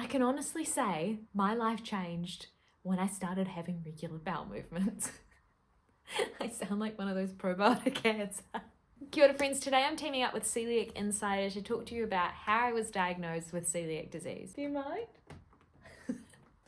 I can honestly say my life changed when I started having regular bowel movements. I sound like one of those probiotic ads. Kia ora friends, today I'm teaming up with Coeliac Insider to talk to you about how I was diagnosed with celiac disease. Do you mind?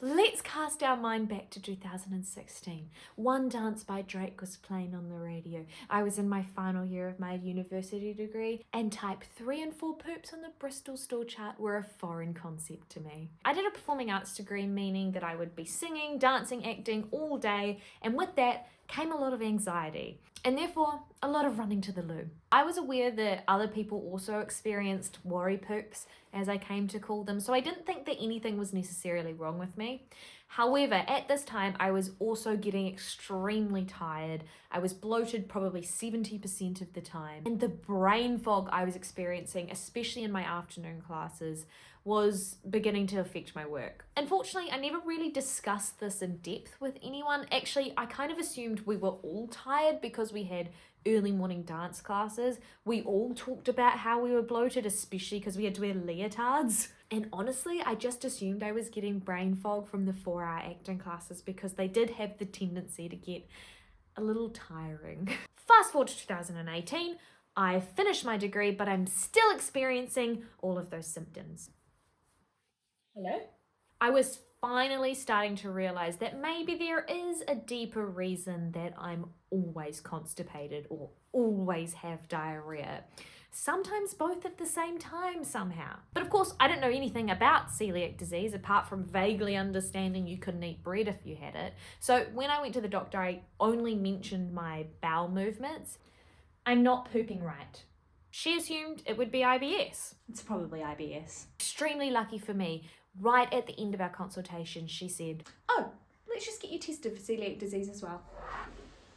Let's cast our mind back to 2016. One Dance by Drake was playing on the radio. I was in my final year of my university degree, and type 3 and 4 poops on the Bristol stool chart were a foreign concept to me. I did a performing arts degree, meaning that I would be singing, dancing, acting all day, and with that came a lot of anxiety, and therefore a lot of running to the loo. I was aware that other people also experienced worry poops, as I came to call them, so I didn't think that anything was necessarily wrong with me. However, at this time, I was also getting extremely tired. I was bloated probably 70% of the time, and the brain fog I was experiencing, especially in my afternoon classes, was beginning to affect my work. Unfortunately, I never really discussed this in depth with anyone. Actually, I kind of assumed we were all tired because we had early morning dance classes. We all talked about how we were bloated, especially because we had to wear leotards. And honestly, I just assumed I was getting brain fog from the 4-hour acting classes because they did have the tendency to get a little tiring. Fast forward to 2018, I finished my degree, but I'm still experiencing all of those symptoms. Hello? I was finally starting to realize that maybe there is a deeper reason that I'm always constipated or always have diarrhea. Sometimes both at the same time somehow. But of course, I didn't know anything about celiac disease apart from vaguely understanding you couldn't eat bread if you had it. So when I went to the doctor, I only mentioned my bowel movements. I'm not pooping right. She assumed it would be IBS. It's probably IBS. Extremely lucky for me. Right at the end of our consultation, she said, Oh, let's just get you tested for celiac disease as well.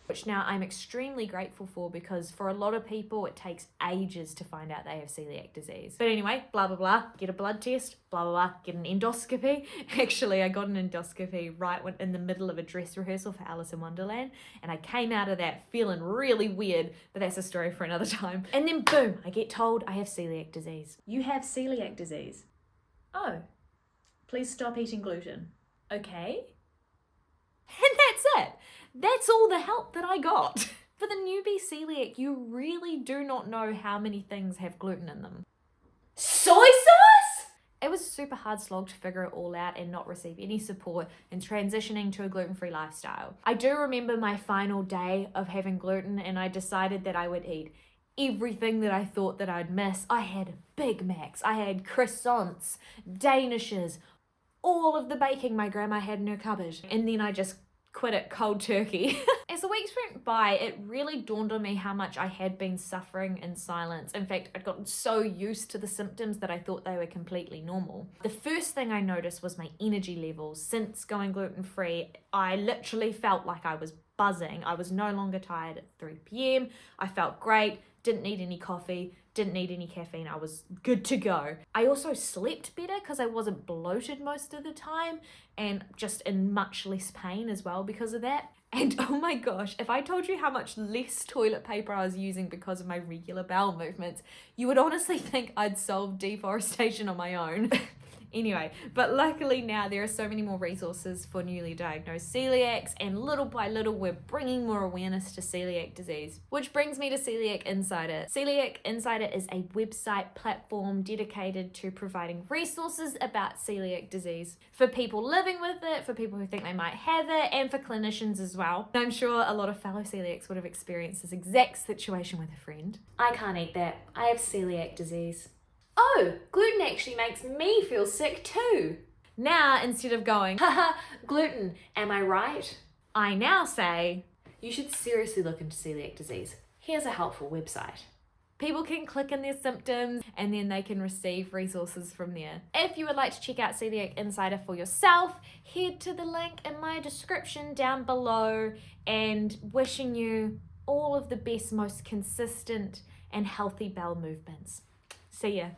which now I'm extremely grateful for because for a lot of people, it takes ages to find out they have celiac disease. But anyway, blah, blah, blah, get a blood test, blah, blah, blah, get an endoscopy. Actually, I got an endoscopy right in the middle of a dress rehearsal for Alice in Wonderland, and I came out of that feeling really weird, but that's a story for another time. And then boom, I get told I have celiac disease. You have celiac disease. Oh, Please stop eating gluten. okay. And that's it. That's all the help that I got. For the newbie celiac, you really do not know how many things have gluten in them. Soy sauce? It was a super hard slog to figure it all out and not receive any support in transitioning to a gluten-free lifestyle. I do remember my final day of having gluten, and I decided that I would eat everything that I thought that I'd miss. I had Big Macs, I had croissants, Danishes, all of the baking my grandma had in her cupboard, and then I just quit it cold turkey. As the weeks went by, it really dawned on me how much I had been suffering in silence. In fact, I'd gotten so used to the symptoms that I thought they were completely normal. The first thing I noticed was my energy levels. Since going gluten-free, I literally felt like I was buzzing. I was no longer tired at 3 p.m. I felt great, didn't need any coffee, didn't need any caffeine. I was good to go. I also slept better because I wasn't bloated most of the time and just in much less pain as well because of that. And oh my gosh, if I told you how much less toilet paper I was using because of my regular bowel movements, you would honestly think I'd solved deforestation on my own. Anyway, but luckily now there are so many more resources for newly diagnosed celiacs, and little by little we're bringing more awareness to celiac disease. Which brings me to Coeliac Insider. Coeliac Insider is a website platform dedicated to providing resources about celiac disease for people living with it, for people who think they might have it, and for clinicians as well. I'm sure a lot of fellow celiacs would have experienced this exact situation with a friend. I can't eat that. I have celiac disease. Oh, gluten actually makes me feel sick too. Now, instead of going, haha, gluten, am I right? I now say, you should seriously look into celiac disease. Here's a helpful website. People can click in their symptoms and then they can receive resources from there. If you would like to check out Coeliac Insider for yourself, head to the link in my description down below, and wishing you all of the best, most consistent and healthy bowel movements. See ya.